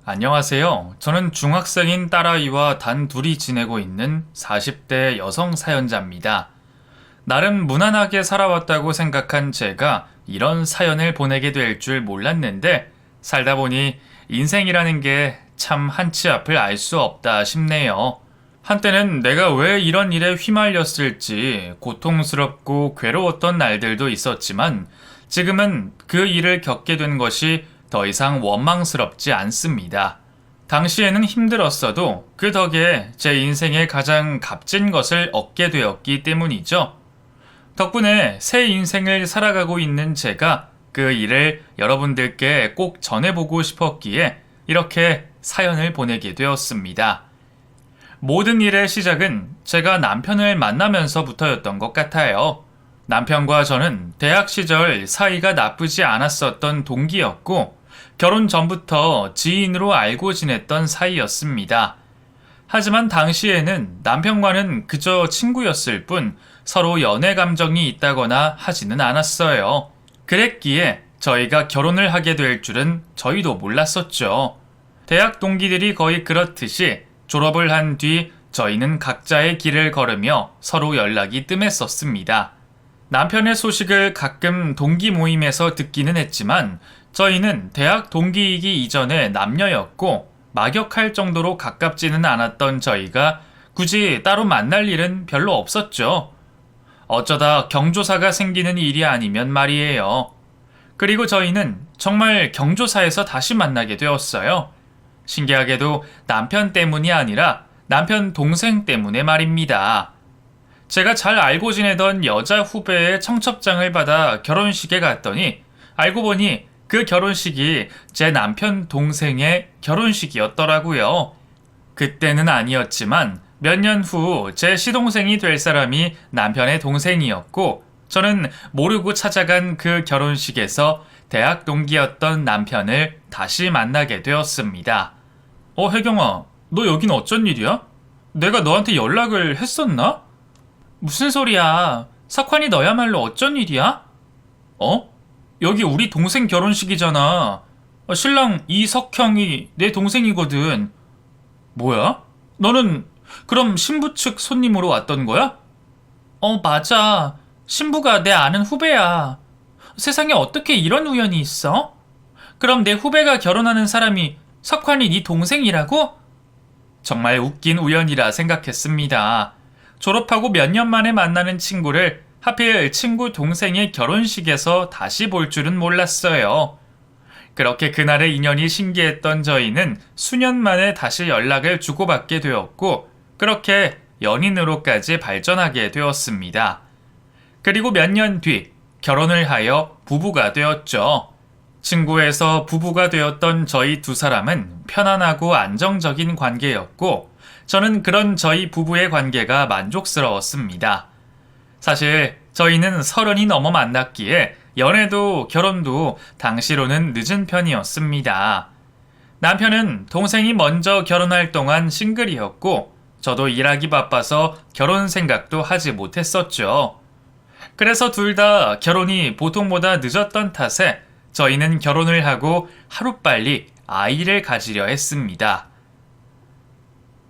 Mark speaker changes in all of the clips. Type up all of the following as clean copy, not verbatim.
Speaker 1: 안녕하세요. 저는 중학생인 딸아이와 단 둘이 지내고 있는 40대 여성 사연자입니다. 나름 무난하게 살아왔다고 생각한 제가 이런 사연을 보내게 될 줄 몰랐는데 살다 보니 인생이라는 게 참 한치 앞을 알 수 없다 싶네요. 한때는 내가 왜 이런 일에 휘말렸을지 고통스럽고 괴로웠던 날들도 있었지만 지금은 그 일을 겪게 된 것이 더 이상 원망스럽지 않습니다. 당시에는 힘들었어도 그 덕에 제 인생의 가장 값진 것을 얻게 되었기 때문이죠. 덕분에 새 인생을 살아가고 있는 제가 그 일을 여러분들께 꼭 전해보고 싶었기에 이렇게 사연을 보내게 되었습니다. 모든 일의 시작은 제가 남편을 만나면서부터였던 것 같아요. 남편과 저는 대학 시절 사이가 나쁘지 않았었던 동기였고 결혼 전부터 지인으로 알고 지냈던 사이였습니다. 하지만 당시에는 남편과는 그저 친구였을 뿐 서로 연애 감정이 있다거나 하지는 않았어요. 그랬기에 저희가 결혼을 하게 될 줄은 저희도 몰랐었죠. 대학 동기들이 거의 그렇듯이 졸업을 한 뒤 저희는 각자의 길을 걸으며 서로 연락이 뜸했었습니다. 남편의 소식을 가끔 동기 모임에서 듣기는 했지만 저희는 대학 동기이기 이전에 남녀였고 막역할 정도로 가깝지는 않았던 저희가 굳이 따로 만날 일은 별로 없었죠. 어쩌다 경조사가 생기는 일이 아니면 말이에요. 그리고 저희는 정말 경조사에서 다시 만나게 되었어요. 신기하게도 남편 때문이 아니라 남편 동생 때문에 말입니다. 제가 잘 알고 지내던 여자 후배의 청첩장을 받아 결혼식에 갔더니 알고 보니 그 결혼식이 제 남편 동생의 결혼식이었더라고요. 그때는 아니었지만 몇 년 후 제 시동생이 될 사람이 남편의 동생이었고 저는 모르고 찾아간 그 결혼식에서 대학 동기였던 남편을 다시 만나게 되었습니다. 혜경아, 너 여긴 어쩐 일이야? 내가 너한테 연락을 했었나? 무슨 소리야? 석환이 너야말로 어쩐 일이야? 여기 우리 동생 결혼식이잖아. 신랑 이석형이 내 동생이거든. 뭐야? 너는 그럼 신부 측 손님으로 왔던 거야? 맞아. 신부가 내 아는 후배야. 세상에 어떻게 이런 우연이 있어? 그럼 내 후배가 결혼하는 사람이 석환이 네 동생이라고? 정말 웃긴 우연이라 생각했습니다. 졸업하고 몇 년 만에 만나는 친구를 하필 친구 동생의 결혼식에서 다시 볼 줄은 몰랐어요. 그렇게 그날의 인연이 신기했던 저희는 수년 만에 다시 연락을 주고받게 되었고 그렇게 연인으로까지 발전하게 되었습니다. 그리고 몇 년 뒤 결혼을 하여 부부가 되었죠. 친구에서 부부가 되었던 저희 두 사람은 편안하고 안정적인 관계였고 저는 그런 저희 부부의 관계가 만족스러웠습니다. 사실 저희는 30이 넘어 만났기에 연애도 결혼도 당시로는 늦은 편이었습니다. 남편은 동생이 먼저 결혼할 동안 싱글이었고 저도 일하기 바빠서 결혼 생각도 하지 못했었죠. 그래서 둘 다 결혼이 보통보다 늦었던 탓에 저희는 결혼을 하고 하루빨리 아이를 가지려 했습니다.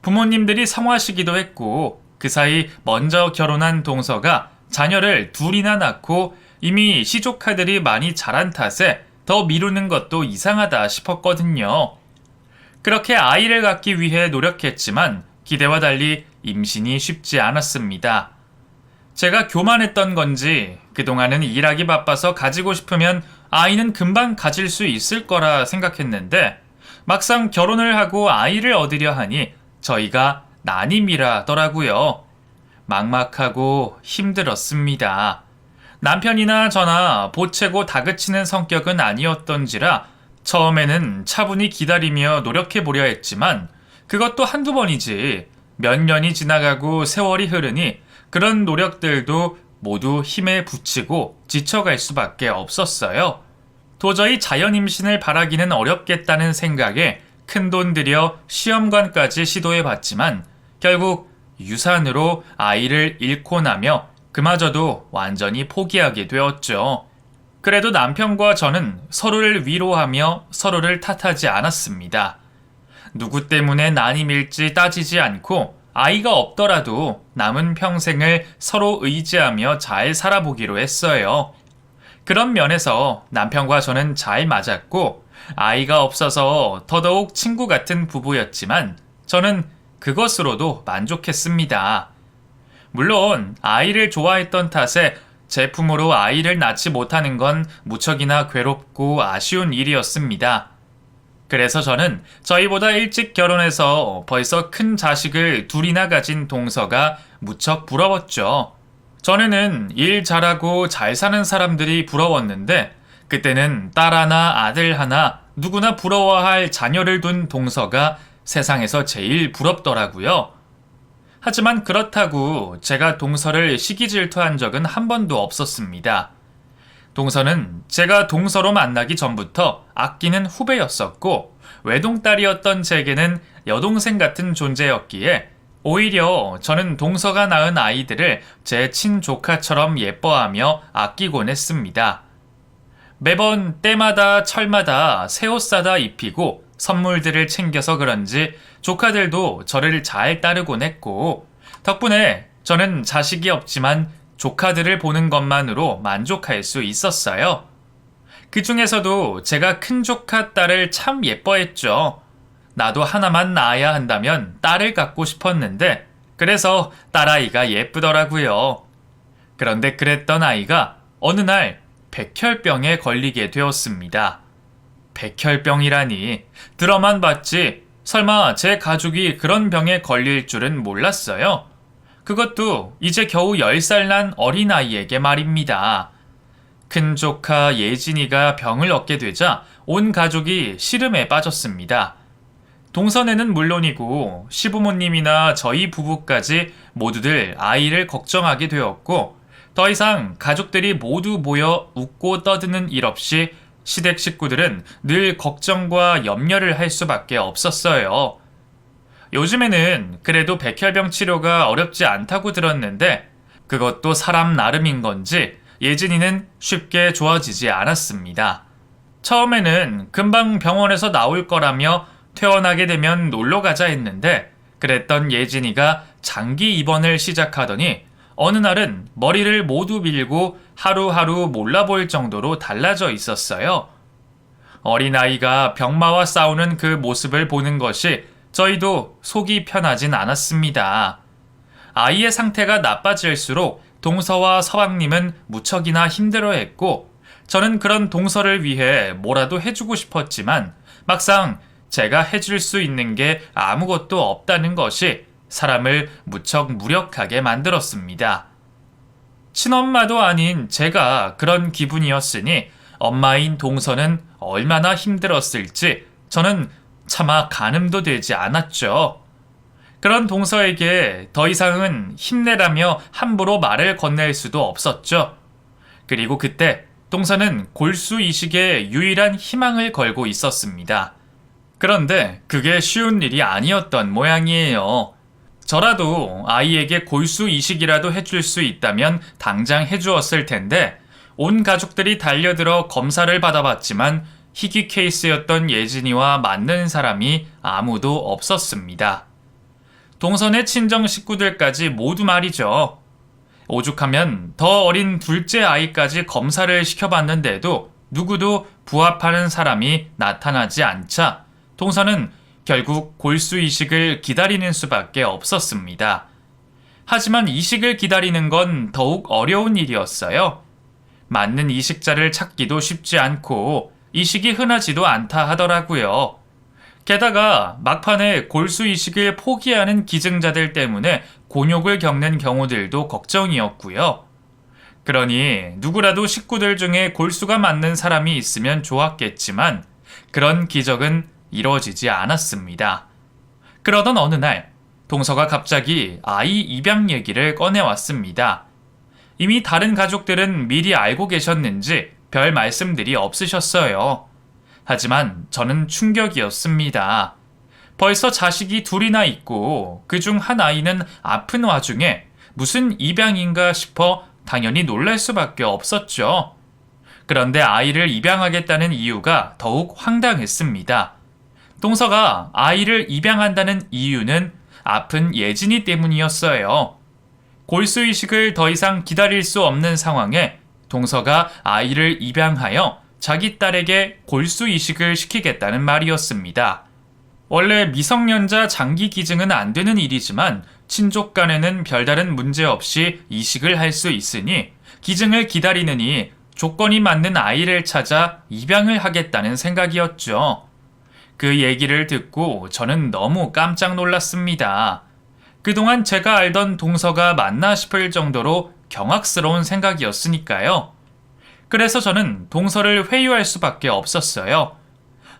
Speaker 1: 부모님들이 성화시기도 했고 그 사이 먼저 결혼한 동서가 자녀를 둘이나 낳고 이미 시조카들이 많이 자란 탓에 더 미루는 것도 이상하다 싶었거든요. 그렇게 아이를 갖기 위해 노력했지만 기대와 달리 임신이 쉽지 않았습니다. 제가 교만했던 건지 그동안은 일하기 바빠서 가지고 싶으면 아이는 금방 가질 수 있을 거라 생각했는데 막상 결혼을 하고 아이를 얻으려 하니 저희가 난임이라더라고요. 막막하고 힘들었습니다. 남편이나 저나 보채고 다그치는 성격은 아니었던지라 처음에는 차분히 기다리며 노력해보려 했지만 그것도 한두 번이지 몇 년이 지나가고 세월이 흐르니 그런 노력들도 모두 힘에 부치고 지쳐갈 수밖에 없었어요. 도저히 자연 임신을 바라기는 어렵겠다는 생각에 큰돈 들여 시험관까지 시도해봤지만 결국 유산으로 아이를 잃고 나며 그마저도 완전히 포기하게 되었죠. 그래도 남편과 저는 서로를 위로하며 서로를 탓하지 않았습니다. 누구 때문에 난이 밀지 따지지 않고 아이가 없더라도 남은 평생을 서로 의지하며 잘 살아보기로 했어요. 그런 면에서 남편과 저는 잘 맞았고 아이가 없어서 더더욱 친구 같은 부부였지만 저는 그것으로도 만족했습니다. 물론 아이를 좋아했던 탓에 제 품으로 아이를 낳지 못하는 건 무척이나 괴롭고 아쉬운 일이었습니다. 그래서 저는 저희보다 일찍 결혼해서 벌써 큰 자식을 둘이나 가진 동서가 무척 부러웠죠. 전에는 일 잘하고 잘 사는 사람들이 부러웠는데 그때는 딸 하나 아들 하나 누구나 부러워할 자녀를 둔 동서가 세상에서 제일 부럽더라고요. 하지만 그렇다고 제가 동서를 시기 질투한 적은 한 번도 없었습니다. 동서는 제가 동서로 만나기 전부터 아끼는 후배였었고 외동딸이었던 제게는 여동생 같은 존재였기에 오히려 저는 동서가 낳은 아이들을 제 친조카처럼 예뻐하며 아끼곤 했습니다. 매번 때마다 철마다 새 옷 사다 입히고 선물들을 챙겨서 그런지 조카들도 저를 잘 따르곤 했고 덕분에 저는 자식이 없지만 조카들을 보는 것만으로 만족할 수 있었어요. 그 중에서도 제가 큰 조카 딸을 참 예뻐했죠. 나도 하나만 낳아야 한다면 딸을 갖고 싶었는데 그래서 딸아이가 예쁘더라고요. 그런데 그랬던 아이가 어느 날 백혈병에 걸리게 되었습니다. 백혈병이라니 들어만 봤지 설마 제 가족이 그런 병에 걸릴 줄은 몰랐어요. 그것도 이제 겨우 10살 난 어린아이에게 말입니다. 큰 조카 예진이가 병을 얻게 되자 온 가족이 시름에 빠졌습니다. 동선에는 물론이고 시부모님이나 저희 부부까지 모두들 아이를 걱정하게 되었고 더 이상 가족들이 모두 모여 웃고 떠드는 일 없이 시댁 식구들은 늘 걱정과 염려를 할 수밖에 없었어요. 요즘에는 그래도 백혈병 치료가 어렵지 않다고 들었는데 그것도 사람 나름인 건지 예진이는 쉽게 좋아지지 않았습니다. 처음에는 금방 병원에서 나올 거라며 퇴원하게 되면 놀러 가자 했는데 그랬던 예진이가 장기 입원을 시작하더니 어느 날은 머리를 모두 밀고 하루하루 몰라볼 정도로 달라져 있었어요. 어린아이가 병마와 싸우는 그 모습을 보는 것이 저희도 속이 편하진 않았습니다. 아이의 상태가 나빠질수록 동서와 서방님은 무척이나 힘들어했고 저는 그런 동서를 위해 뭐라도 해주고 싶었지만 막상 제가 해줄 수 있는 게 아무것도 없다는 것이 사람을 무척 무력하게 만들었습니다. 친엄마도 아닌 제가 그런 기분이었으니 엄마인 동서는 얼마나 힘들었을지 저는 차마 가늠도 되지 않았죠. 그런 동서에게 더 이상은 힘내라며 함부로 말을 건넬 수도 없었죠. 그리고 그때 동서는 골수 이식에 유일한 희망을 걸고 있었습니다. 그런데 그게 쉬운 일이 아니었던 모양이에요. 저라도 아이에게 골수 이식이라도 해줄 수 있다면 당장 해주었을 텐데 온 가족들이 달려들어 검사를 받아봤지만 희귀 케이스였던 예진이와 맞는 사람이 아무도 없었습니다. 동선의 친정 식구들까지 모두 말이죠. 오죽하면 더 어린 둘째 아이까지 검사를 시켜봤는데도 누구도 부합하는 사람이 나타나지 않자 동서는 결국 골수 이식을 기다리는 수밖에 없었습니다. 하지만 이식을 기다리는 건 더욱 어려운 일이었어요. 맞는 이식자를 찾기도 쉽지 않고 이식이 흔하지도 않다 하더라고요. 게다가 막판에 골수 이식을 포기하는 기증자들 때문에 곤욕을 겪는 경우들도 걱정이었고요. 그러니 누구라도 식구들 중에 골수가 맞는 사람이 있으면 좋았겠지만 그런 기적은 이루어지지 않았습니다. 그러던 어느 날 동서가 갑자기 아이 입양 얘기를 꺼내왔습니다. 이미 다른 가족들은 미리 알고 계셨는지 별 말씀들이 없으셨어요. 하지만 저는 충격이었습니다. 벌써 자식이 둘이나 있고 그중 한 아이는 아픈 와중에 무슨 입양인가 싶어 당연히 놀랄 수밖에 없었죠. 그런데 아이를 입양하겠다는 이유가 더욱 황당했습니다. 동서가 아이를 입양한다는 이유는 아픈 예진이 때문이었어요. 골수이식을 더 이상 기다릴 수 없는 상황에 동서가 아이를 입양하여 자기 딸에게 골수이식을 시키겠다는 말이었습니다. 원래 미성년자 장기 기증은 안 되는 일이지만 친족 간에는 별다른 문제 없이 이식을 할 수 있으니 기증을 기다리느니 조건이 맞는 아이를 찾아 입양을 하겠다는 생각이었죠. 그 얘기를 듣고 저는 너무 깜짝 놀랐습니다. 그동안 제가 알던 동서가 맞나 싶을 정도로 경악스러운 생각이었으니까요. 그래서 저는 동서를 회유할 수밖에 없었어요.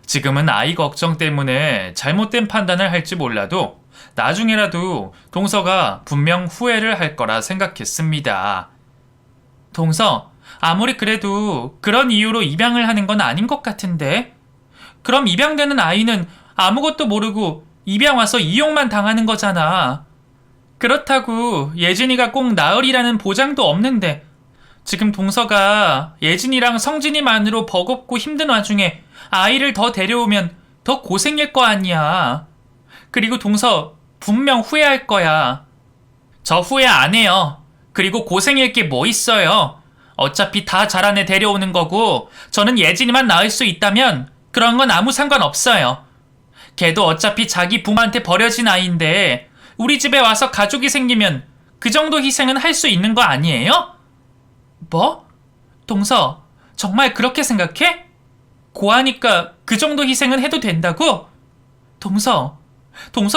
Speaker 1: 지금은 아이 걱정 때문에 잘못된 판단을 할지 몰라도 나중에라도 동서가 분명 후회를 할 거라 생각했습니다. 동서, 아무리 그래도 그런 이유로 입양을 하는 건 아닌 것 같은데? 그럼 입양되는 아이는 아무것도 모르고 입양 와서 이용만 당하는 거잖아. 그렇다고 예진이가 꼭 나으리라는 보장도 없는데 지금 동서가 예진이랑 성진이만으로 버겁고 힘든 와중에 아이를 더 데려오면 더 고생일 거 아니야. 그리고 동서 분명 후회할 거야. 저 후회 안 해요. 그리고 고생일 게 뭐 있어요. 어차피 다 자란 애 데려오는 거고 저는 예진이만 낳을 수 있다면 그런 건 아무 상관없어요. 걔도 어차피 자기 부모한테 버려진 아이인데 우리 집에 와서 가족이 생기면 그 정도 희생은 할 수 있는 거 아니에요? 뭐? 동서, 정말 그렇게 생각해? 고아니까 그 정도 희생은 해도 된다고? 동서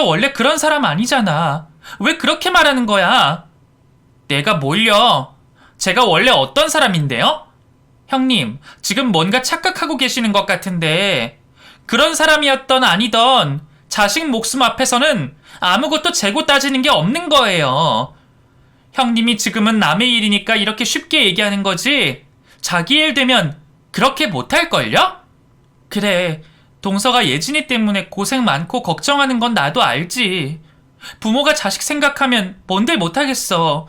Speaker 1: 원래 그런 사람 아니잖아. 왜 그렇게 말하는 거야? 내가 뭘요? 제가 원래 어떤 사람인데요? 형님, 지금 뭔가 착각하고 계시는 것 같은데 그런 사람이었던 아니던 자식 목숨 앞에서는 아무것도 재고 따지는 게 없는 거예요. 형님이 지금은 남의 일이니까 이렇게 쉽게 얘기하는 거지 자기 일 되면 그렇게 못할걸요? 그래, 동서가 예진이 때문에 고생 많고 걱정하는 건 나도 알지. 부모가 자식 생각하면 뭔들 못하겠어.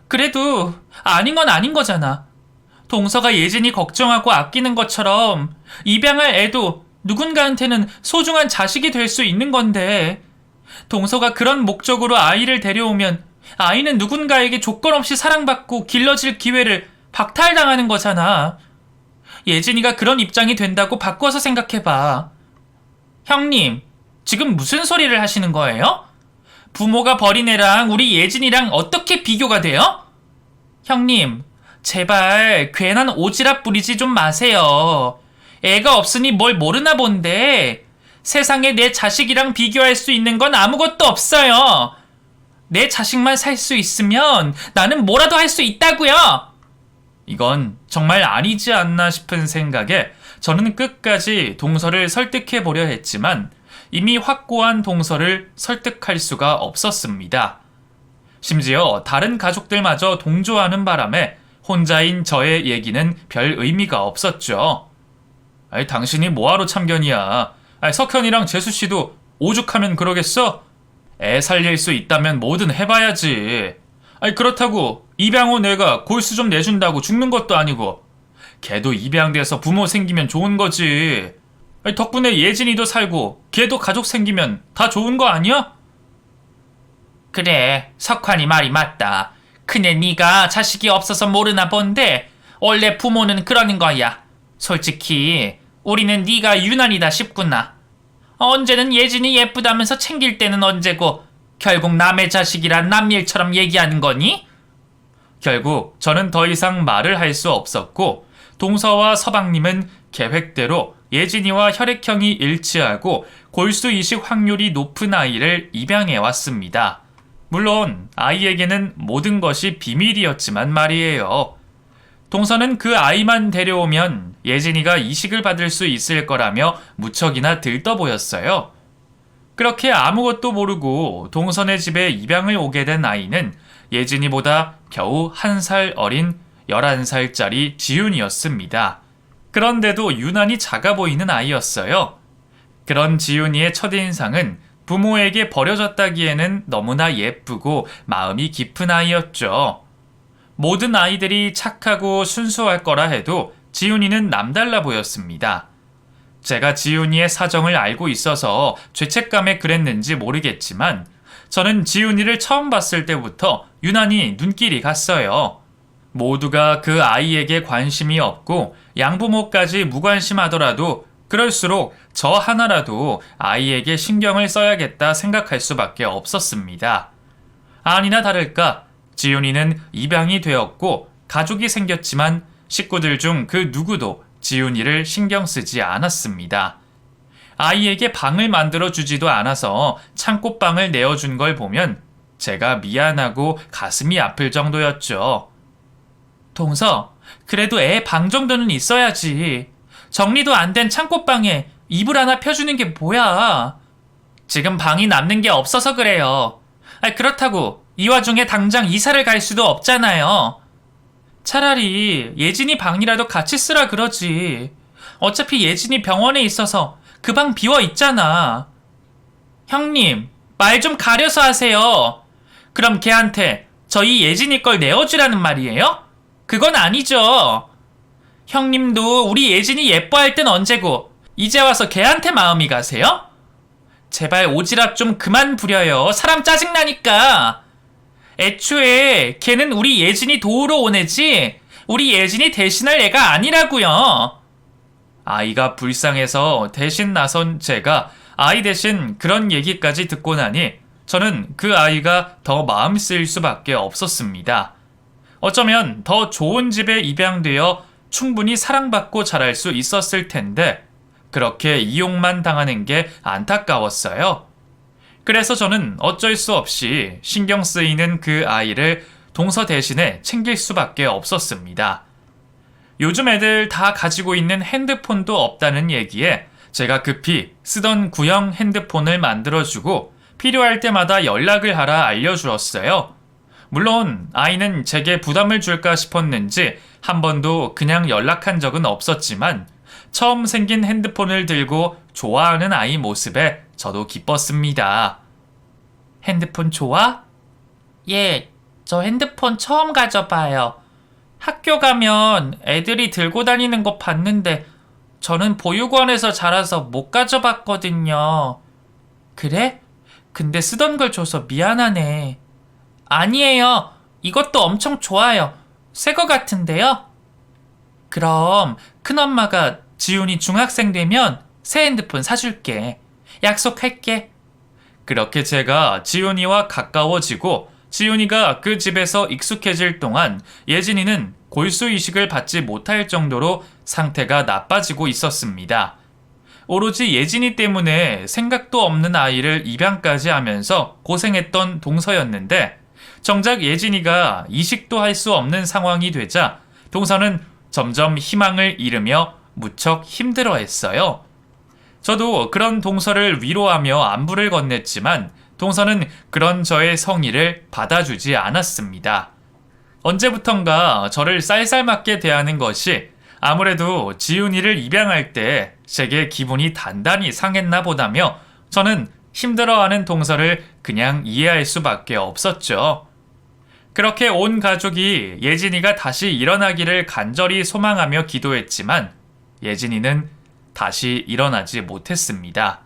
Speaker 1: 그래도 아닌 건 아닌 거잖아. 동서가 예진이 걱정하고 아끼는 것처럼 입양할 애도 누군가한테는 소중한 자식이 될 수 있는 건데 동서가 그런 목적으로 아이를 데려오면 아이는 누군가에게 조건 없이 사랑받고 길러질 기회를 박탈당하는 거잖아. 예진이가 그런 입장이 된다고 바꿔서 생각해봐. 형님, 지금 무슨 소리를 하시는 거예요? 부모가 버린 애랑 우리 예진이랑 어떻게 비교가 돼요? 형님, 제발 괜한 오지랖 부리지 좀 마세요. 애가 없으니 뭘 모르나 본데 세상에 내 자식이랑 비교할 수 있는 건 아무것도 없어요. 내 자식만 살 수 있으면 나는 뭐라도 할 수 있다고요. 이건 정말 아니지 않나 싶은 생각에 저는 끝까지 동서를 설득해 보려 했지만 이미 확고한 동서를 설득할 수가 없었습니다. 심지어 다른 가족들마저 동조하는 바람에 혼자인 저의 얘기는 별 의미가 없었죠. 아니, 당신이 뭐하러 참견이야. 아니, 석현이랑 재수씨도 오죽하면 그러겠어? 애 살릴 수 있다면 뭐든 해봐야지. 아니, 그렇다고 입양 후 내가 골수 좀 내준다고 죽는 것도 아니고 걔도 입양돼서 부모 생기면 좋은 거지. 아니, 덕분에 예진이도 살고 걔도 가족 생기면 다 좋은 거 아니야? 그래, 석환이 말이 맞다. 근데 네가 자식이 없어서 모르나 본데 원래 부모는 그러는 거야. 솔직히 우리는 네가 유난이다 싶구나. 언제는 예진이 예쁘다면서 챙길 때는 언제고 결국 남의 자식이란 남일처럼 얘기하는 거니? 결국 저는 더 이상 말을 할 수 없었고 동서와 서방님은 계획대로 예진이와 혈액형이 일치하고 골수 이식 확률이 높은 아이를 입양해 왔습니다. 물론 아이에게는 모든 것이 비밀이었지만 말이에요. 동서는 그 아이만 데려오면 예진이가 이식을 받을 수 있을 거라며 무척이나 들떠 보였어요. 그렇게 아무것도 모르고 동서네 집에 입양을 오게 된 아이는 예진이보다 겨우 1살 어린 11살짜리 지윤이었습니다. 그런데도 유난히 작아 보이는 아이였어요. 그런 지윤이의 첫인상은 부모에게 버려졌다기에는 너무나 예쁘고 마음이 깊은 아이였죠. 모든 아이들이 착하고 순수할 거라 해도 지윤이는 남달라 보였습니다. 제가 지훈이의 사정을 알고 있어서 죄책감에 그랬는지 모르겠지만 저는 지훈이를 처음 봤을 때부터 유난히 눈길이 갔어요. 모두가 그 아이에게 관심이 없고 양부모까지 무관심하더라도 그럴수록 저 하나라도 아이에게 신경을 써야겠다 생각할 수밖에 없었습니다. 아니나 다를까 지훈이는 입양이 되었고 가족이 생겼지만 식구들 중 그 누구도 지훈이를 신경 쓰지 않았습니다. 아이에게 방을 만들어 주지도 않아서 창고방을 내어준 걸 보면 제가 미안하고 가슴이 아플 정도였죠. 동서, 그래도 애 방 정도는 있어야지. 정리도 안 된 창고방에 이불 하나 펴주는 게 뭐야. 지금 방이 남는 게 없어서 그래요. 그렇다고 이 와중에 당장 이사를 갈 수도 없잖아요. 차라리 예진이 방이라도 같이 쓰라 그러지. 어차피 예진이 병원에 있어서 그 방 비워 있잖아. 형님, 말 좀 가려서 하세요. 그럼 걔한테 저희 예진이 걸 내어주라는 말이에요? 그건 아니죠. 형님도 우리 예진이 예뻐할 땐 언제고 이제 와서 걔한테 마음이 가세요? 제발 오지랖 좀 그만 부려요. 사람 짜증나니까. 애초에 걔는 우리 예진이 도우러 온 애지 우리 예진이 대신할 애가 아니라고요. 아이가 불쌍해서 대신 나선 제가 아이 대신 그런 얘기까지 듣고 나니 저는 그 아이가 더 마음 쓰일 수밖에 없었습니다. 어쩌면 더 좋은 집에 입양되어 충분히 사랑받고 자랄 수 있었을 텐데 그렇게 이용만 당하는 게 안타까웠어요. 그래서 저는 어쩔 수 없이 신경 쓰이는 그 아이를 동서 대신에 챙길 수밖에 없었습니다. 요즘 애들 다 가지고 있는 핸드폰도 없다는 얘기에 제가 급히 쓰던 구형 핸드폰을 만들어주고 필요할 때마다 연락을 하라 알려주었어요. 물론 아이는 제게 부담을 줄까 싶었는지 한 번도 그냥 연락한 적은 없었지만 처음 생긴 핸드폰을 들고 좋아하는 아이 모습에 저도 기뻤습니다. 핸드폰 좋아? 예, 저 핸드폰 처음 가져봐요. 학교 가면 애들이 들고 다니는 거 봤는데 저는 보육원에서 자라서 못 가져봤거든요. 그래? 근데 쓰던 걸 줘서 미안하네. 아니에요. 이것도 엄청 좋아요. 새 거 같은데요? 그럼 큰엄마가 지훈이 중학생 되면 새 핸드폰 사줄게. 약속할게. 그렇게 제가 지훈이와 가까워지고 지훈이가 그 집에서 익숙해질 동안 예진이는 골수이식을 받지 못할 정도로 상태가 나빠지고 있었습니다. 오로지 예진이 때문에 생각도 없는 아이를 입양까지 하면서 고생했던 동서였는데 정작 예진이가 이식도 할 수 없는 상황이 되자 동서는 점점 희망을 잃으며 무척 힘들어했어요. 저도 그런 동서를 위로하며 안부를 건넸지만 동서는 그런 저의 성의를 받아주지 않았습니다. 언제부턴가 저를 쌀쌀맞게 대하는 것이 아무래도 지훈이를 입양할 때 제게 기분이 단단히 상했나 보다며 저는 힘들어하는 동서를 그냥 이해할 수밖에 없었죠. 그렇게 온 가족이 예진이가 다시 일어나기를 간절히 소망하며 기도했지만 예진이는 다시 일어나지 못했습니다.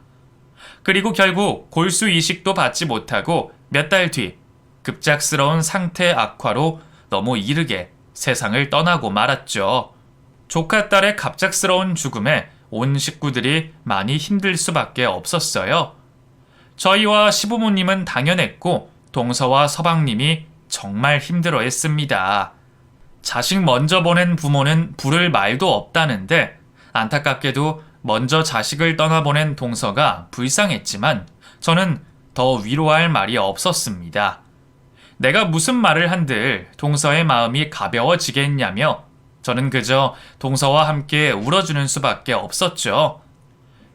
Speaker 1: 그리고 결국 골수 이식도 받지 못하고 몇 달 뒤 급작스러운 상태 악화로 너무 이르게 세상을 떠나고 말았죠. 조카 딸의 갑작스러운 죽음에 온 식구들이 많이 힘들 수밖에 없었어요. 저희와 시부모님은 당연했고 동서와 서방님이 정말 힘들어했습니다. 자식 먼저 보낸 부모는 부를 말도 없다는데 안타깝게도 먼저 자식을 떠나보낸 동서가 불쌍했지만 저는 더 위로할 말이 없었습니다. 내가 무슨 말을 한들 동서의 마음이 가벼워지겠냐며 저는 그저 동서와 함께 울어주는 수밖에 없었죠.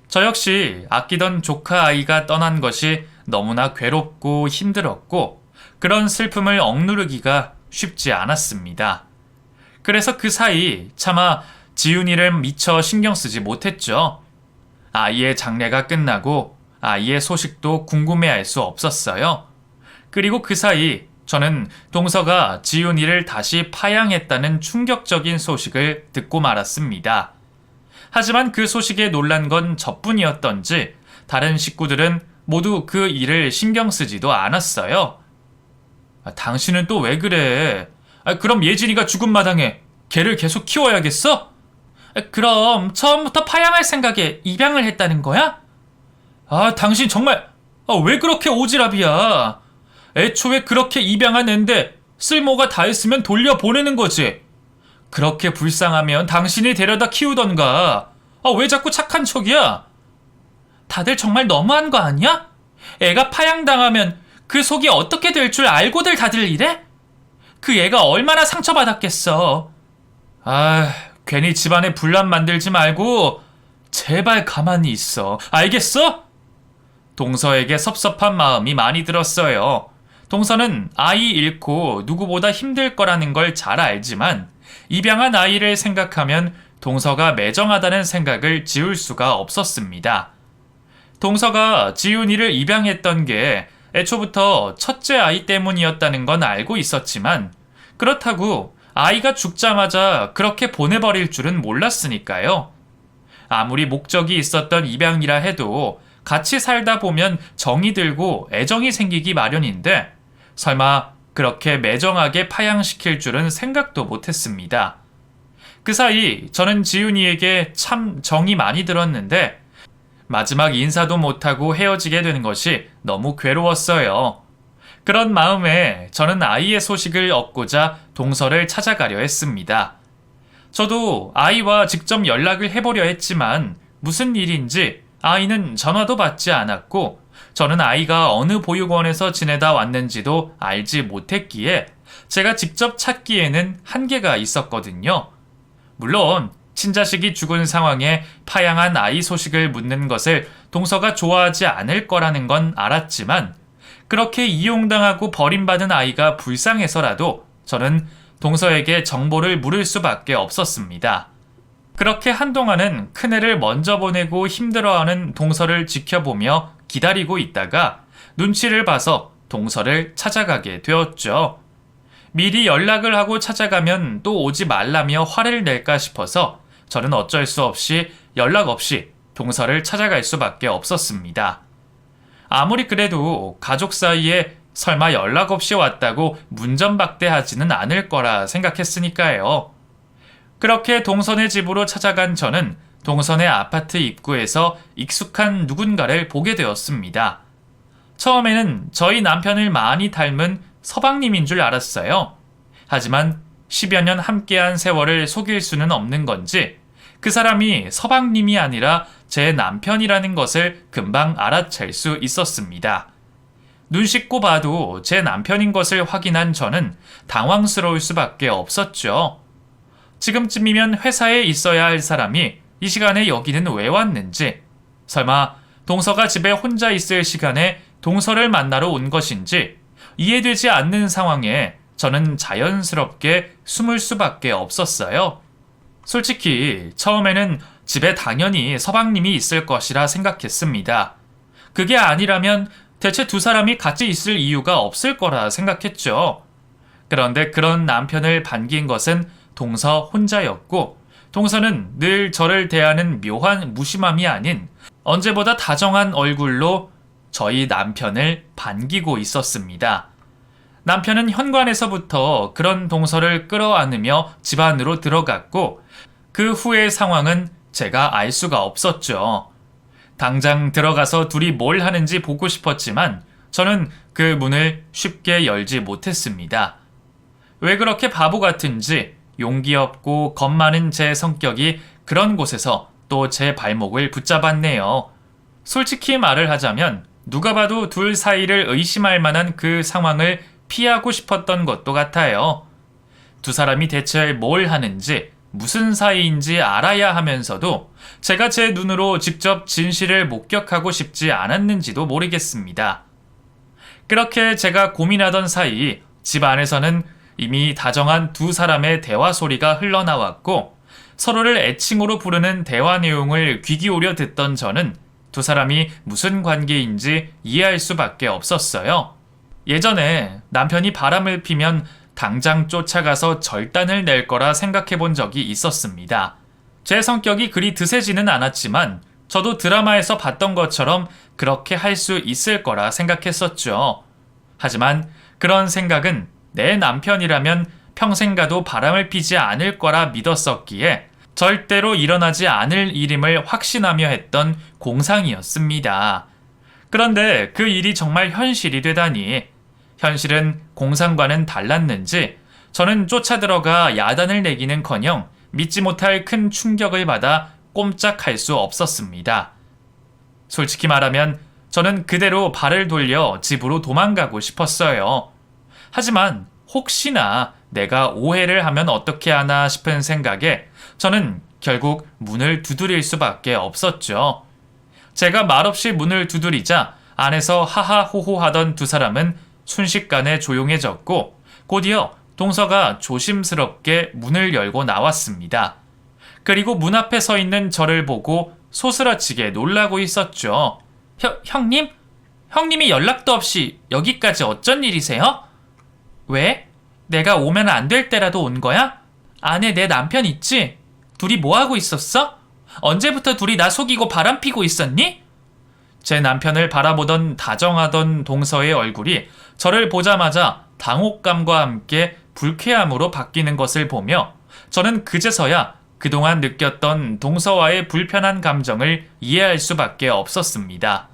Speaker 1: 저 역시 아끼던 조카 아이가 떠난 것이 너무나 괴롭고 힘들었고 그런 슬픔을 억누르기가 쉽지 않았습니다. 그래서 그 사이 차마 지훈이를 미처 신경 쓰지 못했죠. 아이의 장례가 끝나고 아이의 소식도 궁금해할 수 없었어요. 그리고 그 사이 저는 동서가 지훈이를 다시 파양했다는 충격적인 소식을 듣고 말았습니다. 하지만 그 소식에 놀란 건 저뿐이었던지 다른 식구들은 모두 그 일을 신경 쓰지도 않았어요. 당신은 또 왜 그래? 그럼 예진이가 죽은 마당에 걔를 계속 키워야겠어? 그럼 처음부터 파양할 생각에 입양을 했다는 거야? 당신 정말 왜 그렇게 오지랖이야? 애초에 그렇게 입양한 앤데 쓸모가 다했으면 돌려보내는 거지. 그렇게 불쌍하면 당신이 데려다 키우던가. 왜 자꾸 착한 척이야? 다들 정말 너무한 거 아니야? 애가 파양당하면 그 속이 어떻게 될 줄 알고들 다들 이래? 그 애가 얼마나 상처받았겠어. 괜히 집안에 분란 만들지 말고 제발 가만히 있어. 알겠어? 동서에게 섭섭한 마음이 많이 들었어요. 동서는 아이 잃고 누구보다 힘들 거라는 걸 잘 알지만 입양한 아이를 생각하면 동서가 매정하다는 생각을 지울 수가 없었습니다. 동서가 지훈이를 입양했던 게 애초부터 첫째 아이 때문이었다는 건 알고 있었지만 그렇다고 아이가 죽자마자 그렇게 보내버릴 줄은 몰랐으니까요. 아무리 목적이 있었던 입양이라 해도 같이 살다 보면 정이 들고 애정이 생기기 마련인데 설마 그렇게 매정하게 파양시킬 줄은 생각도 못했습니다. 그 사이 저는 지훈이에게 참 정이 많이 들었는데 마지막 인사도 못하고 헤어지게 되는 것이 너무 괴로웠어요. 그런 마음에 저는 아이의 소식을 얻고자 동서를 찾아가려 했습니다. 저도 아이와 직접 연락을 해보려 했지만 무슨 일인지 아이는 전화도 받지 않았고 저는 아이가 어느 보육원에서 지내다 왔는지도 알지 못했기에 제가 직접 찾기에는 한계가 있었거든요. 물론 친자식이 죽은 상황에 파양한 아이 소식을 묻는 것을 동서가 좋아하지 않을 거라는 건 알았지만 그렇게 이용당하고 버림받은 아이가 불쌍해서라도 저는 동서에게 정보를 물을 수밖에 없었습니다. 그렇게 한동안은 큰애를 먼저 보내고 힘들어하는 동서를 지켜보며 기다리고 있다가 눈치를 봐서 동서를 찾아가게 되었죠. 미리 연락을 하고 찾아가면 또 오지 말라며 화를 낼까 싶어서 저는 어쩔 수 없이 연락 없이 동서를 찾아갈 수밖에 없었습니다. 아무리 그래도 가족 사이에 설마 연락 없이 왔다고 문전박대하지는 않을 거라 생각했으니까요. 그렇게 동선의 집으로 찾아간 저는 동선의 아파트 입구에서 익숙한 누군가를 보게 되었습니다. 처음에는 저희 남편을 많이 닮은 서방님인 줄 알았어요. 하지만 10여 년 함께한 세월을 속일 수는 없는 건지 그 사람이 서방님이 아니라 제 남편이라는 것을 금방 알아챌 수 있었습니다. 눈 씻고 봐도 제 남편인 것을 확인한 저는 당황스러울 수밖에 없었죠. 지금쯤이면 회사에 있어야 할 사람이 이 시간에 여기는 왜 왔는지, 설마 동서가 집에 혼자 있을 시간에 동서를 만나러 온 것인지 이해되지 않는 상황에 저는 자연스럽게 숨을 수밖에 없었어요. 솔직히 처음에는 집에 당연히 서방님이 있을 것이라 생각했습니다. 그게 아니라면 대체 두 사람이 같이 있을 이유가 없을 거라 생각했죠. 그런데 그런 남편을 반긴 것은 동서 혼자였고 동서는 늘 저를 대하는 묘한 무심함이 아닌 언제보다 다정한 얼굴로 저희 남편을 반기고 있었습니다. 남편은 현관에서부터 그런 동서를 끌어안으며 집 안으로 들어갔고 그 후의 상황은 제가 알 수가 없었죠. 당장 들어가서 둘이 뭘 하는지 보고 싶었지만 저는 그 문을 쉽게 열지 못했습니다. 왜 그렇게 바보 같은지 용기 없고 겁 많은 제 성격이 그런 곳에서 또 제 발목을 붙잡았네요. 솔직히 말을 하자면 누가 봐도 둘 사이를 의심할 만한 그 상황을 피하고 싶었던 것도 같아요. 두 사람이 대체 뭘 하는지 무슨 사이인지 알아야 하면서도 제가 제 눈으로 직접 진실을 목격하고 싶지 않았는지도 모르겠습니다. 그렇게 제가 고민하던 사이 집 안에서는 이미 다정한 두 사람의 대화 소리가 흘러나왔고 서로를 애칭으로 부르는 대화 내용을 귀 기울여 듣던 저는 두 사람이 무슨 관계인지 이해할 수밖에 없었어요. 예전에 남편이 바람을 피면 당장 쫓아가서 절단을 낼 거라 생각해 본 적이 있었습니다. 제 성격이 그리 드세지는 않았지만 저도 드라마에서 봤던 것처럼 그렇게 할 수 있을 거라 생각했었죠. 하지만 그런 생각은 내 남편이라면 평생 가도 바람을 피지 않을 거라 믿었었기에 절대로 일어나지 않을 일임을 확신하며 했던 공상이었습니다. 그런데 그 일이 정말 현실이 되다니, 현실은 공상과는 달랐는지 저는 쫓아들어가 야단을 내기는커녕 믿지 못할 큰 충격을 받아 꼼짝할 수 없었습니다. 솔직히 말하면 저는 그대로 발을 돌려 집으로 도망가고 싶었어요. 하지만 혹시나 내가 오해를 하면 어떻게 하나 싶은 생각에 저는 결국 문을 두드릴 수밖에 없었죠. 제가 말없이 문을 두드리자 안에서 하하호호 하던 두 사람은 순식간에 조용해졌고 곧이어 동서가 조심스럽게 문을 열고 나왔습니다. 그리고 문 앞에 서 있는 저를 보고 소스라치게 놀라고 있었죠. 형님? 형님이 연락도 없이 여기까지 어쩐 일이세요? 왜? 내가 오면 안 될 때라도 온 거야? 안에 내 남편 있지? 둘이 뭐하고 있었어? 언제부터 둘이 나 속이고 바람 피고 있었니? 제 남편을 바라보던 다정하던 동서의 얼굴이 저를 보자마자 당혹감과 함께 불쾌함으로 바뀌는 것을 보며 저는 그제서야 그동안 느꼈던 동서와의 불편한 감정을 이해할 수밖에 없었습니다.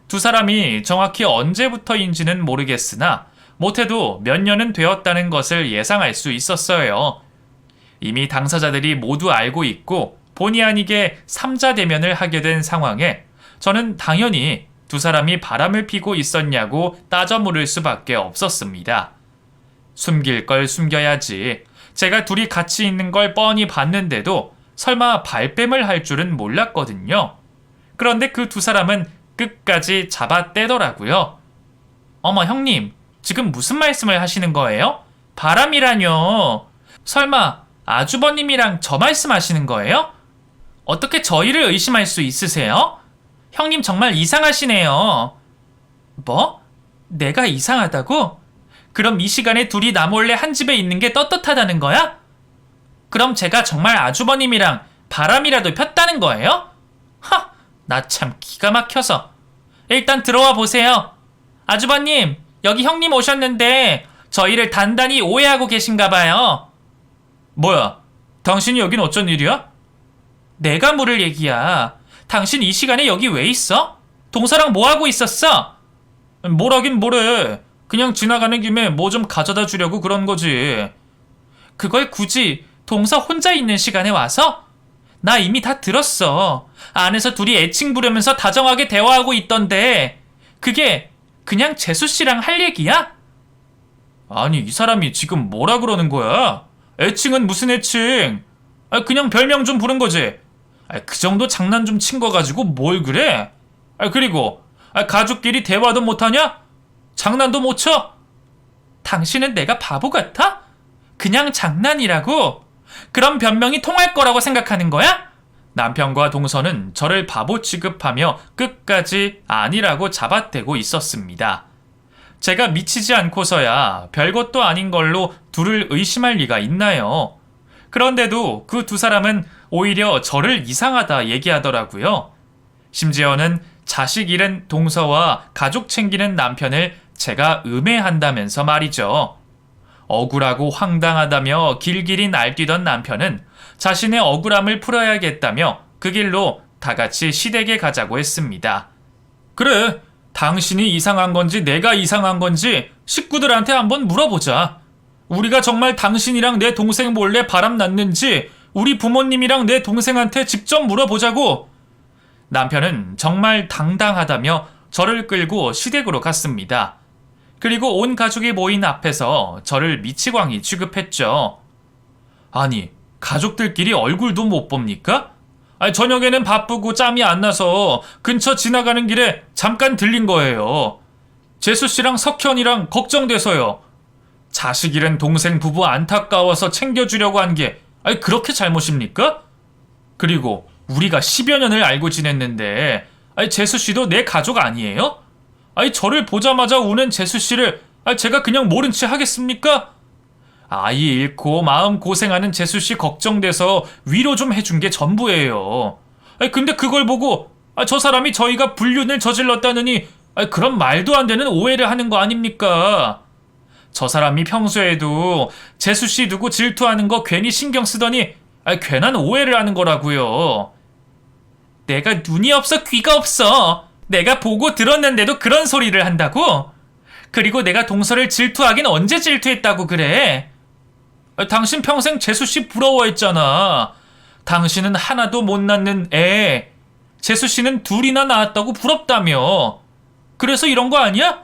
Speaker 1: 두 사람이 정확히 언제부터인지는 모르겠으나 못해도 몇 년은 되었다는 것을 예상할 수 있었어요. 이미 당사자들이 모두 알고 있고 본의 아니게 3자 대면을 하게 된 상황에 저는 당연히 두 사람이 바람을 피고 있었냐고 따져 물을 수밖에 없었습니다. 숨길 걸 숨겨야지. 제가 둘이 같이 있는 걸 뻔히 봤는데도 설마 발뺌을 할 줄은 몰랐거든요. 그런데 그 두 사람은 끝까지 잡아떼더라고요. 어머 형님, 지금 무슨 말씀을 하시는 거예요? 바람이라뇨. 설마 아주버님이랑 저 말씀하시는 거예요? 어떻게 저희를 의심할 수 있으세요? 형님 정말 이상하시네요. 뭐? 내가 이상하다고? 그럼 이 시간에 둘이 나 몰래 한 집에 있는 게 떳떳하다는 거야? 그럼 제가 정말 아주버님이랑 바람이라도 폈다는 거예요? 하! 나 참 기가 막혀서. 일단 들어와 보세요. 아주버님, 여기 형님 오셨는데 저희를 단단히 오해하고 계신가 봐요. 뭐야? 당신이 여긴 어쩐 일이야? 내가 물을 얘기야. 당신 이 시간에 여기 왜 있어? 동서랑 뭐 하고 있었어? 뭐라긴 뭐래. 그냥 지나가는 김에 뭐 좀 가져다 주려고 그런 거지. 그걸 굳이 동서 혼자 있는 시간에 와서? 나 이미 다 들었어. 안에서 둘이 애칭 부르면서 다정하게 대화하고 있던데 그게 그냥 재수씨랑 할 얘기야? 아니 이 사람이 지금 뭐라 그러는 거야? 애칭은 무슨 애칭? 그냥 별명 좀 부른 거지. 그 정도 장난 좀 친 거 가지고 뭘 그래? 그리고 가족끼리 대화도 못하냐? 장난도 못 쳐? 당신은 내가 바보 같아? 그냥 장난이라고? 그런 변명이 통할 거라고 생각하는 거야? 남편과 동서는 저를 바보 취급하며 끝까지 아니라고 잡아대고 있었습니다. 제가 미치지 않고서야 별것도 아닌 걸로 둘을 의심할 리가 있나요? 그런데도 그 두 사람은 오히려 저를 이상하다 얘기하더라고요. 심지어는 자식 잃은 동서와 가족 챙기는 남편을 제가 음해한다면서 말이죠. 억울하고 황당하다며 길길이 날뛰던 남편은 자신의 억울함을 풀어야겠다며 그 길로 다 같이 시댁에 가자고 했습니다. 그래, 당신이 이상한 건지 내가 이상한 건지 식구들한테 한번 물어보자. 우리가 정말 당신이랑 내 동생 몰래 바람 났는지 우리 부모님이랑 내 동생한테 직접 물어보자고. 남편은 정말 당당하다며 저를 끌고 시댁으로 갔습니다. 그리고 온 가족이 모인 앞에서 저를 미치광이 취급했죠. 아니, 가족들끼리 얼굴도 못 봅니까? 저녁에는 바쁘고 짬이 안 나서 근처 지나가는 길에 잠깐 들린 거예요. 재수씨랑 석현이랑 걱정돼서요. 자식 잃은 동생 부부 안타까워서 챙겨주려고 한 게 그렇게 잘못입니까? 그리고 우리가 10여 년을 알고 지냈는데 재수씨도 내 가족 아니에요? 저를 보자마자 우는 재수씨를 제가 그냥 모른 채 하겠습니까? 아이 잃고 마음 고생하는 재수씨 걱정돼서 위로 좀 해준 게 전부예요. 근데 그걸 보고 저 사람이 저희가 불륜을 저질렀다느니 그런 말도 안 되는 오해를 하는 거 아닙니까? 저 사람이 평소에도 재수씨 두고 질투하는 거 괜히 신경 쓰더니 괜한 오해를 하는 거라고요. 내가 눈이 없어 귀가 없어. 내가 보고 들었는데도 그런 소리를 한다고? 그리고 내가 동서를 질투하긴 언제 질투했다고 그래? 당신 평생 재수씨 부러워했잖아. 당신은 하나도 못 낳는 애. 재수씨는 둘이나 낳았다고 부럽다며. 그래서 이런 거 아니야?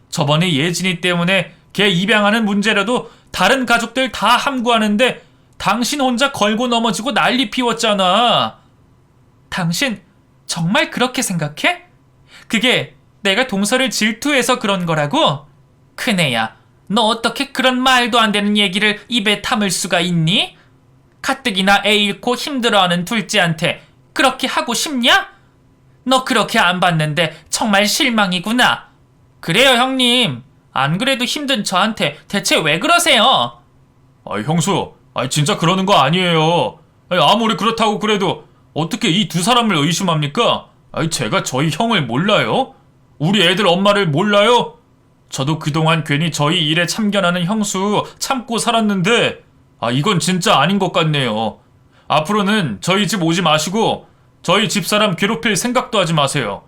Speaker 1: 저번에 예진이 때문에 걔 입양하는 문제라도 다른 가족들 다 함구하는데 당신 혼자 걸고 넘어지고 난리 피웠잖아. 당신 정말 그렇게 생각해? 그게 내가 동서를 질투해서 그런 거라고? 큰애야, 너 어떻게 그런 말도 안 되는 얘기를 입에 담을 수가 있니? 가뜩이나 애 잃고 힘들어하는 둘째한테 그렇게 하고 싶냐? 너 그렇게 안 봤는데 정말 실망이구나. 그래요 형님. 안 그래도 힘든 저한테 대체 왜 그러세요?
Speaker 2: 형수, 진짜 그러는 거 아니에요. 아무리 그렇다고 그래도 어떻게 이 두 사람을 의심합니까? 제가 저희 형을 몰라요? 우리 애들 엄마를 몰라요? 저도 그동안 괜히 저희 일에 참견하는 형수 참고 살았는데 이건 진짜 아닌 것 같네요. 앞으로는 저희 집 오지 마시고 저희 집사람 괴롭힐 생각도 하지 마세요.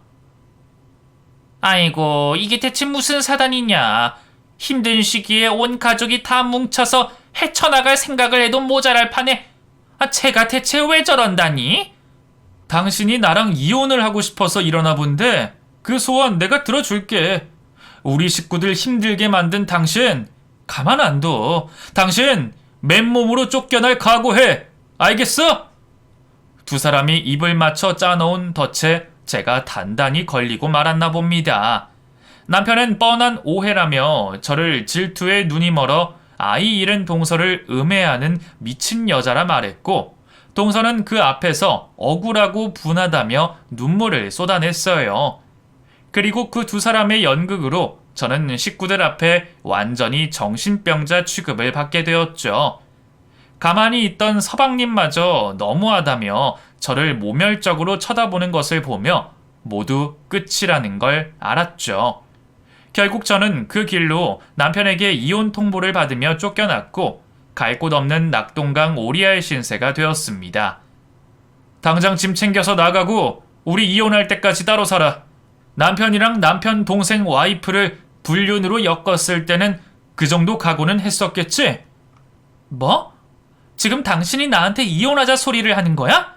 Speaker 1: 아이고, 이게 대체 무슨 사단이냐. 힘든 시기에 온 가족이 다 뭉쳐서 헤쳐나갈 생각을 해도 모자랄 판에 제가 대체 왜 저런다니? 당신이 나랑 이혼을 하고 싶어서 이러나 본데 그 소원 내가 들어줄게. 우리 식구들 힘들게 만든 당신 가만 안 둬. 당신 맨몸으로 쫓겨날 각오해. 알겠어? 두 사람이 입을 맞춰 짜놓은 덫에 제가 단단히 걸리고 말았나 봅니다. 남편은 뻔한 오해라며 저를 질투에 눈이 멀어 아이 잃은 동서를 음해하는 미친 여자라 말했고, 동서는 그 앞에서 억울하고 분하다며 눈물을 쏟아냈어요. 그리고 그 두 사람의 연극으로 저는 식구들 앞에 완전히 정신병자 취급을 받게 되었죠. 가만히 있던 서방님마저 너무하다며 저를 모멸적으로 쳐다보는 것을 보며 모두 끝이라는 걸 알았죠. 결국 저는 그 길로 남편에게 이혼 통보를 받으며 쫓겨났고 갈 곳 없는 낙동강 오리알 신세가 되었습니다. 당장 짐 챙겨서 나가고 우리 이혼할 때까지 따로 살아. 남편이랑 남편 동생 와이프를 불륜으로 엮었을 때는 그 정도 각오는 했었겠지? 뭐? 지금 당신이 나한테 이혼하자 소리를 하는 거야?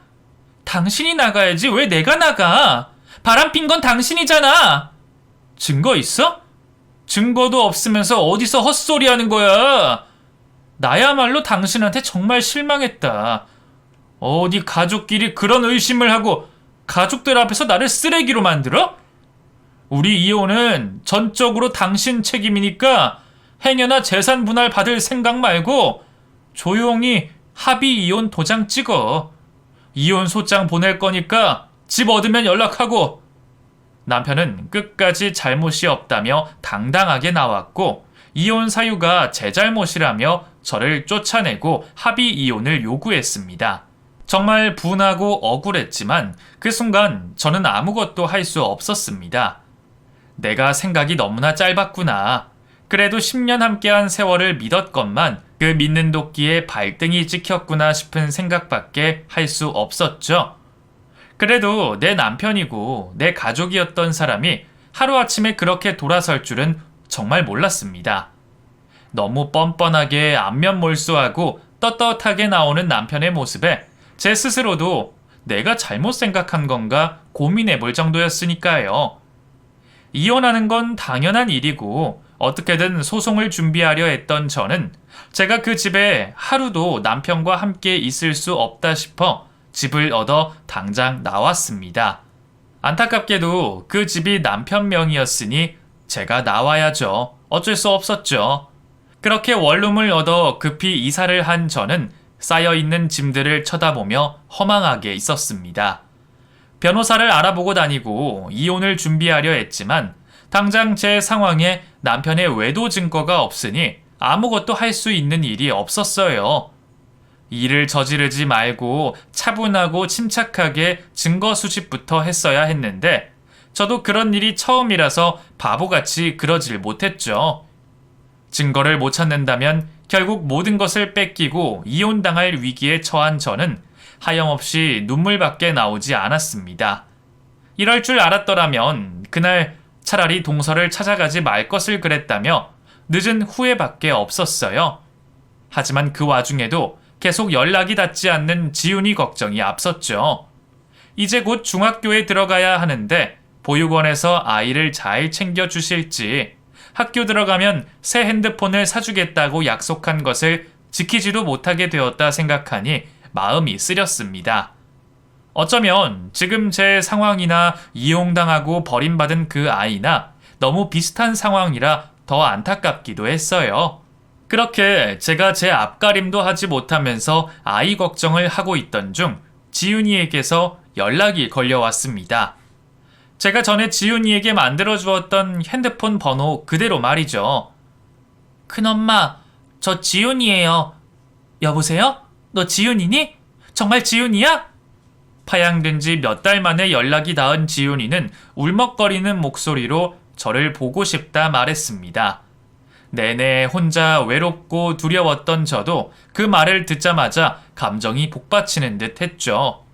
Speaker 1: 당신이 나가야지 왜 내가 나가? 바람핀 건 당신이잖아. 증거 있어? 증거도 없으면서 어디서 헛소리 하는 거야? 나야말로 당신한테 정말 실망했다. 어디 가족끼리 그런 의심을 하고 가족들 앞에서 나를 쓰레기로 만들어? 우리 이혼은 전적으로 당신 책임이니까 행여나 재산 분할 받을 생각 말고 조용히 합의 이혼 도장 찍어. 이혼 소장 보낼 거니까 집 얻으면 연락하고. 남편은 끝까지 잘못이 없다며 당당하게 나왔고 이혼 사유가 제 잘못이라며 저를 쫓아내고 합의 이혼을 요구했습니다. 정말 분하고 억울했지만 그 순간 저는 아무것도 할 수 없었습니다. 내가 생각이 너무나 짧았구나. 그래도 10년 함께한 세월을 믿었건만 그 믿는 도끼에 발등이 찍혔구나 싶은 생각밖에 할 수 없었죠. 그래도 내 남편이고 내 가족이었던 사람이 하루아침에 그렇게 돌아설 줄은 정말 몰랐습니다. 너무 뻔뻔하게 안면몰수하고 떳떳하게 나오는 남편의 모습에 제 스스로도 내가 잘못 생각한 건가 고민해 볼 정도였으니까요. 이혼하는 건 당연한 일이고 어떻게든 소송을 준비하려 했던 저는 제가 그 집에 하루도 남편과 함께 있을 수 없다 싶어 집을 얻어 당장 나왔습니다. 안타깝게도 그 집이 남편 명의였으니 제가 나와야죠. 어쩔 수 없었죠. 그렇게 원룸을 얻어 급히 이사를 한 저는 쌓여있는 짐들을 쳐다보며 허망하게 있었습니다. 변호사를 알아보고 다니고 이혼을 준비하려 했지만 당장 제 상황에 남편의 외도 증거가 없으니 아무것도 할 수 있는 일이 없었어요. 일을 저지르지 말고 차분하고 침착하게 증거 수집부터 했어야 했는데 저도 그런 일이 처음이라서 바보같이 그러질 못했죠. 증거를 못 찾는다면 결국 모든 것을 뺏기고 이혼당할 위기에 처한 저는 하염없이 눈물밖에 나오지 않았습니다. 이럴 줄 알았더라면 그날 차라리 동서를 찾아가지 말 것을 그랬다며 늦은 후회밖에 없었어요. 하지만 그 와중에도 계속 연락이 닿지 않는 지훈이 걱정이 앞섰죠. 이제 곧 중학교에 들어가야 하는데 보육원에서 아이를 잘 챙겨주실지, 학교 들어가면 새 핸드폰을 사주겠다고 약속한 것을 지키지도 못하게 되었다 생각하니 마음이 쓰렸습니다. 어쩌면 지금 제 상황이나 이용당하고 버림받은 그 아이나 너무 비슷한 상황이라 더 안타깝기도 했어요. 그렇게 제가 제 앞가림도 하지 못하면서 아이 걱정을 하고 있던 중 지훈이에게서 연락이 걸려왔습니다. 제가 전에 지훈이에게 만들어주었던 핸드폰 번호 그대로 말이죠. 큰엄마, 저 지훈이에요. 여보세요? 너 지훈이니? 정말 지훈이야? 파양된 지 몇 달 만에 연락이 닿은 지훈이는 울먹거리는 목소리로 저를 보고 싶다 말했습니다. 내내 혼자 외롭고 두려웠던 저도 그 말을 듣자마자 감정이 복받치는 듯 했죠.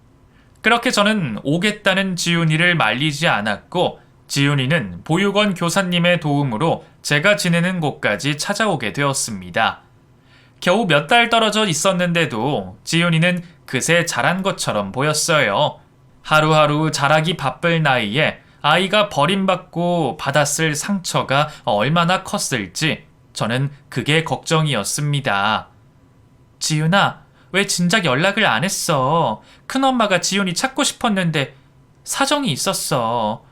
Speaker 1: 그렇게 저는 오겠다는 지훈이를 말리지 않았고 지훈이는 보육원 교사님의 도움으로 제가 지내는 곳까지 찾아오게 되었습니다. 겨우 몇 달 떨어져 있었는데도 지훈이는 그새 자란 것처럼 보였어요. 하루하루 자라기 바쁠 나이에 아이가 버림받고 받았을 상처가 얼마나 컸을지 저는 그게 걱정이었습니다. 지훈아, 왜 진작 연락을 안 했어? 큰엄마가 지훈이 찾고 싶었는데 사정이 있었어.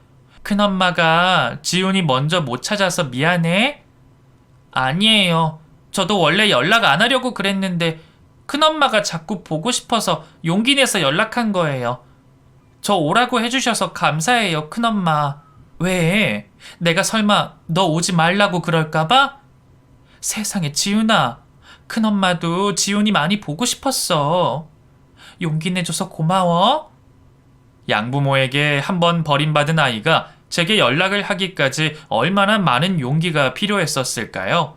Speaker 1: 큰엄마가 지훈이 먼저 못 찾아서 미안해? 아니에요. 저도 원래 연락 안 하려고 그랬는데 큰엄마가 자꾸 보고 싶어서 용기 내서 연락한 거예요. 저 오라고 해주셔서 감사해요, 큰엄마. 왜? 내가 설마 너 오지 말라고 그럴까봐? 세상에, 지훈아. 큰엄마도 지훈이 많이 보고 싶었어. 용기 내줘서 고마워. 양부모에게 한번 버림받은 아이가 제게 연락을 하기까지 얼마나 많은 용기가 필요했었을까요?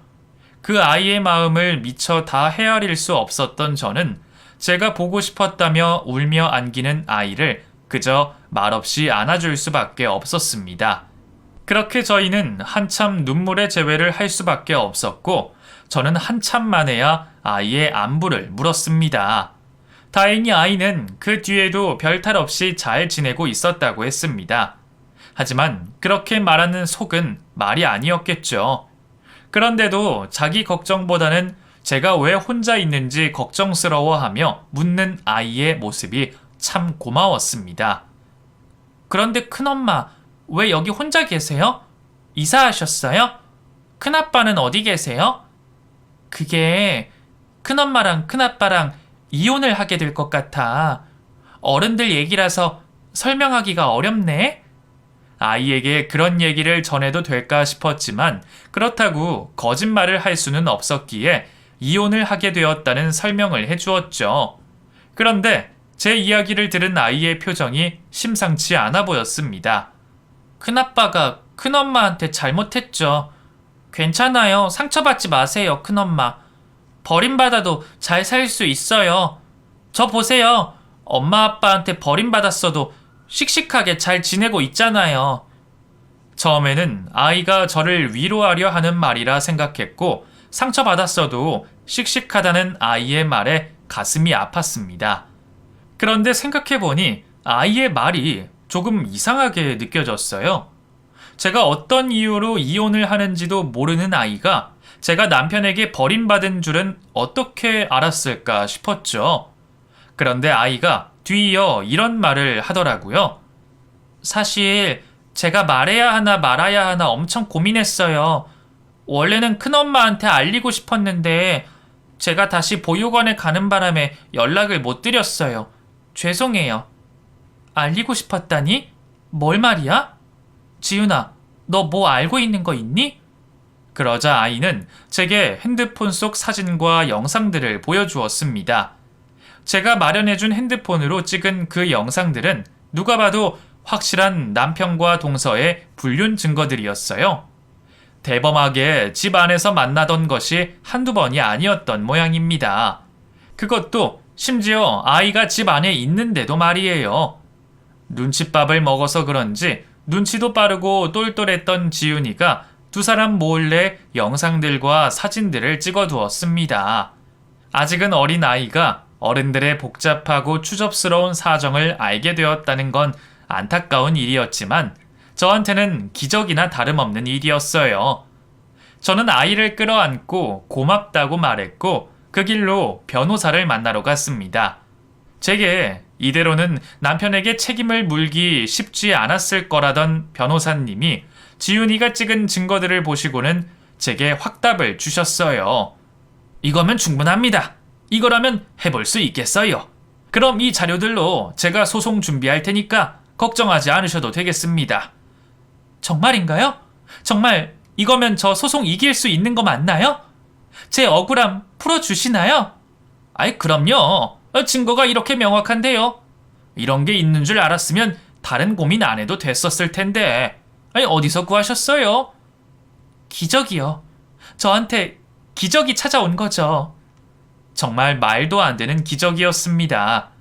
Speaker 1: 그 아이의 마음을 미처 다 헤아릴 수 없었던 저는 제가 보고 싶었다며 울며 안기는 아이를 그저 말없이 안아줄 수밖에 없었습니다. 그렇게 저희는 한참 눈물의 재회를 할 수밖에 없었고 저는 한참 만에야 아이의 안부를 물었습니다. 다행히 아이는 그 뒤에도 별탈 없이 잘 지내고 있었다고 했습니다. 하지만 그렇게 말하는 속은 말이 아니었겠죠. 그런데도 자기 걱정보다는 제가 왜 혼자 있는지 걱정스러워하며 묻는 아이의 모습이 참 고마웠습니다. 그런데 큰엄마, 왜 여기 혼자 계세요? 이사하셨어요? 큰아빠는 어디 계세요? 그게 큰엄마랑 큰아빠랑 이혼을 하게 될 것 같아. 어른들 얘기라서 설명하기가 어렵네. 아이에게 그런 얘기를 전해도 될까 싶었지만 그렇다고 거짓말을 할 수는 없었기에 이혼을 하게 되었다는 설명을 해주었죠. 그런데 제 이야기를 들은 아이의 표정이 심상치 않아 보였습니다. 큰아빠가 큰엄마한테 잘못했죠. 괜찮아요. 상처받지 마세요, 큰엄마. 버림받아도 잘 살 수 있어요. 저 보세요. 엄마 아빠한테 버림받았어도 씩씩하게 잘 지내고 있잖아요. 처음에는 아이가 저를 위로하려 하는 말이라 생각했고 상처받았어도 씩씩하다는 아이의 말에 가슴이 아팠습니다. 그런데 생각해보니 아이의 말이 조금 이상하게 느껴졌어요. 제가 어떤 이유로 이혼을 하는지도 모르는 아이가 제가 남편에게 버림받은 줄은 어떻게 알았을까 싶었죠. 그런데 아이가 뒤이어 이런 말을 하더라고요. 사실 제가 말해야 하나 말아야 하나 엄청 고민했어요. 원래는 큰엄마한테 알리고 싶었는데 제가 다시 보육원에 가는 바람에 연락을 못 드렸어요. 죄송해요. 알리고 싶었다니? 뭘 말이야? 지훈아, 너 뭐 알고 있는 거 있니? 그러자 아이는 제게 핸드폰 속 사진과 영상들을 보여주었습니다. 제가 마련해준 핸드폰으로 찍은 그 영상들은 누가 봐도 확실한 남편과 동서의 불륜 증거들이었어요. 대범하게 집 안에서 만나던 것이 한두 번이 아니었던 모양입니다. 그것도 심지어 아이가 집 안에 있는데도 말이에요. 눈칫밥을 먹어서 그런지 눈치도 빠르고 똘똘했던 지훈이가 두 사람 몰래 영상들과 사진들을 찍어두었습니다. 아직은 어린 아이가 어른들의 복잡하고 추접스러운 사정을 알게 되었다는 건 안타까운 일이었지만 저한테는 기적이나 다름없는 일이었어요. 저는 아이를 끌어안고 고맙다고 말했고 그 길로 변호사를 만나러 갔습니다. 제게 이대로는 남편에게 책임을 물기 쉽지 않았을 거라던 변호사님이 지훈이가 찍은 증거들을 보시고는 제게 확답을 주셨어요. 이거면 충분합니다. 이거라면 해볼 수 있겠어요. 그럼 이 자료들로 제가 소송 준비할 테니까 걱정하지 않으셔도 되겠습니다. 정말인가요? 정말 이거면 저 소송 이길 수 있는 거 맞나요? 제 억울함 풀어주시나요? 아이, 그럼요. 증거가 이렇게 명확한데요. 이런 게 있는 줄 알았으면 다른 고민 안 해도 됐었을 텐데. 아니, 어디서 구하셨어요? 기적이요. 저한테 기적이 찾아온 거죠. 정말 말도 안 되는 기적이었습니다.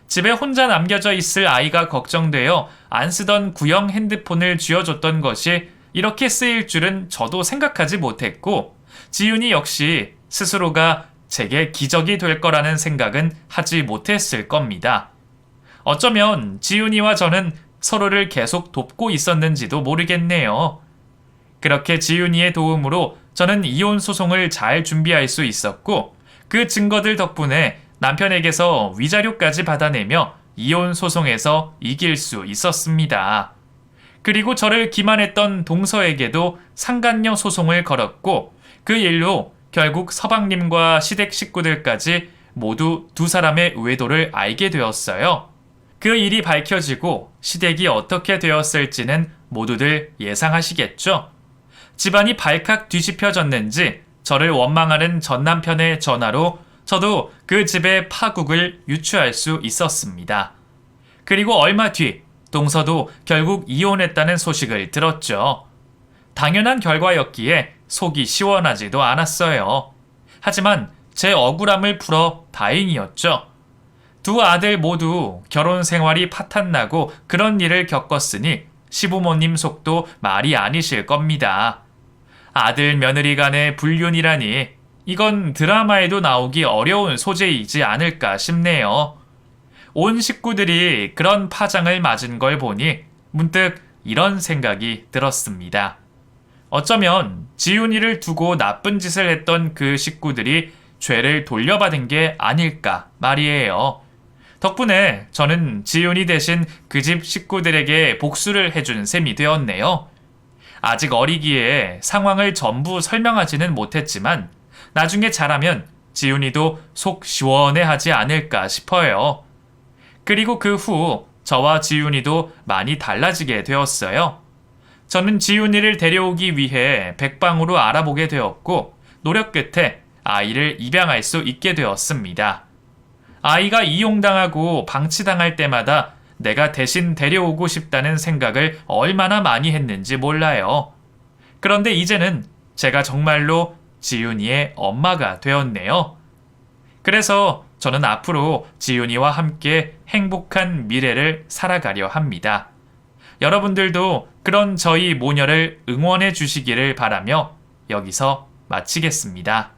Speaker 1: 집에 혼자 남겨져 있을 아이가 걱정되어 안 쓰던 구형 핸드폰을 쥐어줬던 것이 이렇게 쓰일 줄은 저도 생각하지 못했고 지훈이 역시 스스로가 제게 기적이 될 거라는 생각은 하지 못했을 겁니다. 어쩌면 지훈이와 저는 서로를 계속 돕고 있었는지도 모르겠네요. 그렇게 지훈이의 도움으로 저는 이혼 소송을 잘 준비할 수 있었고 그 증거들 덕분에 남편에게서 위자료까지 받아내며 이혼 소송에서 이길 수 있었습니다. 그리고 저를 기만했던 동서에게도 상간녀 소송을 걸었고 그 일로 결국 서방님과 시댁 식구들까지 모두 두 사람의 외도를 알게 되었어요. 그 일이 밝혀지고 시댁이 어떻게 되었을지는 모두들 예상하시겠죠? 집안이 발칵 뒤집혀졌는지 저를 원망하는 전남편의 전화로 저도 그 집의 파국을 유추할 수 있었습니다. 그리고 얼마 뒤 동서도 결국 이혼했다는 소식을 들었죠. 당연한 결과였기에 속이 시원하지도 않았어요. 하지만 제 억울함을 풀어 다행이었죠. 두 아들 모두 결혼 생활이 파탄나고 그런 일을 겪었으니 시부모님 속도 말이 아니실 겁니다. 아들 며느리 간의 불륜이라니 이건 드라마에도 나오기 어려운 소재이지 않을까 싶네요. 온 식구들이 그런 파장을 맞은 걸 보니 문득 이런 생각이 들었습니다. 어쩌면 지훈이를 두고 나쁜 짓을 했던 그 식구들이 죄를 돌려받은 게 아닐까 말이에요. 덕분에 저는 지훈이 대신 그 집 식구들에게 복수를 해준 셈이 되었네요. 아직 어리기에 상황을 전부 설명하지는 못했지만 나중에 자라면 지훈이도 속 시원해하지 않을까 싶어요. 그리고 그 후 저와 지훈이도 많이 달라지게 되었어요. 저는 지훈이를 데려오기 위해 백방으로 알아보게 되었고 노력 끝에 아이를 입양할 수 있게 되었습니다. 아이가 이용당하고 방치당할 때마다 내가 대신 데려오고 싶다는 생각을 얼마나 많이 했는지 몰라요. 그런데 이제는 제가 정말로 지훈이의 엄마가 되었네요. 그래서 저는 앞으로 지훈이와 함께 행복한 미래를 살아가려 합니다. 여러분들도 그런 저희 모녀를 응원해 주시기를 바라며 여기서 마치겠습니다.